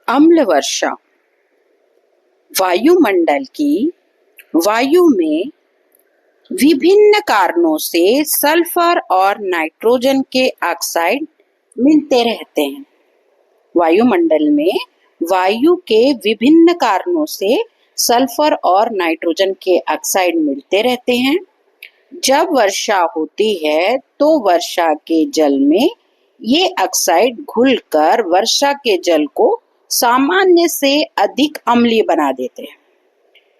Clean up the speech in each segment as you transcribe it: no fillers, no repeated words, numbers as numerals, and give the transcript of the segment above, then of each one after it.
अम्ल वर्षा वायुमंडल की वायु में विभिन्न कारणों से सल्फर और नाइट्रोजन के ऑक्साइड मिलते रहते हैं। वायुमंडल में वायु के विभिन्न कारणों से सल्फर और नाइट्रोजन के ऑक्साइड मिलते रहते हैं। जब वर्षा होती है तो वर्षा के जल में ये ऑक्साइड घुलकर वर्षा के जल को सामान्य से अधिक अम्लीय बना देते हैं।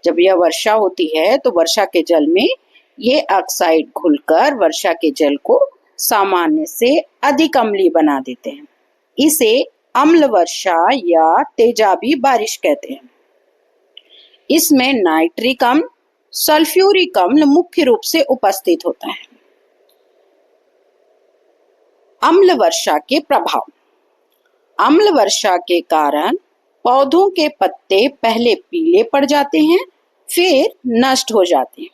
जब यह वर्षा होती है तो वर्षा के जल में ये ऑक्साइड घुलकर वर्षा के जल को सामान्य से अधिक अम्लीय बना देते हैं। इसे अम्ल वर्षा या तेजाबी बारिश कहते हैं। इसमें नाइट्रिक अम्ल, सल्फ्यूरिक अम्ल मुख्य रूप से उपस्थित होता है। अम्ल वर्षा के प्रभाव। अम्ल वर्षा के कारण पौधों के पत्ते पहले पीले पड़ जाते हैं, फिर नष्ट हो जाते हैं।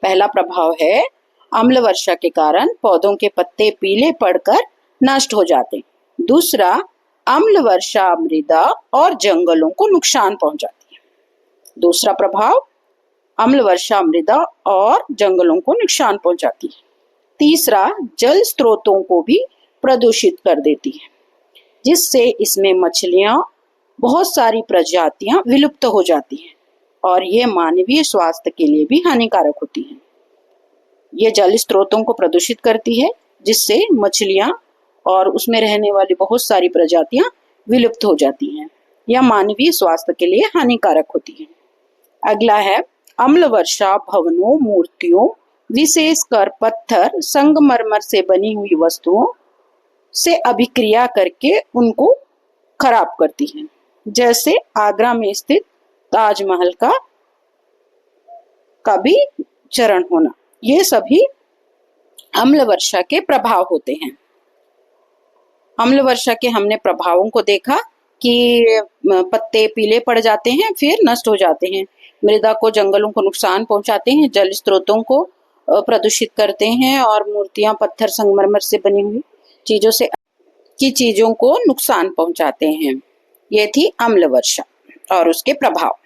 पहला प्रभाव है अम्ल वर्षा के कारण पौधों के पत्ते पीले पड़कर नष्ट हो जाते हैं। दूसरा, अम्ल वर्षा मृदा और जंगलों को नुकसान पहुंचाती है। दूसरा प्रभाव, अम्ल वर्षा मृदा और जंगलों को नुकसान पहुंचाती है। तीसरा, जल स्रोतों को भी प्रदूषित कर देती है, जिससे इसमें मछलियां, बहुत सारी प्रजातियां विलुप्त हो जाती हैं और ये मानवीय स्वास्थ्य के लिए भी हानिकारक होती हैं। ये जल स्रोतों को प्रदूषित करती है, जिससे मछलियां और उसमें रहने वाली बहुत सारी प्रजातियां विलुप्त हो जाती हैं। यह मानवीय स्वास्थ्य के लिए हानिकारक होती है। अगला है अम्ल वर्षा भवनों, मूर्तियों, विशेषकर पत्थर, संगमरमर से बनी हुई वस्तुओं से अभिक्रिया करके उनको खराब करती है। जैसे आगरा में स्थित ताजमहल का भी चरण होना। ये सभी अम्ल वर्षा के प्रभाव होते हैं। अम्ल वर्षा के हमने प्रभावों को देखा कि पत्ते पीले पड़ जाते हैं, फिर नष्ट हो जाते हैं, मृदा को, जंगलों को नुकसान पहुंचाते हैं, जल स्रोतों को प्रदूषित करते हैं और मूर्तियां, पत्थर, संगमरमर से बनी हुई चीजों को नुकसान पहुंचाते हैं। ये थी अम्ल वर्षा और उसके प्रभाव।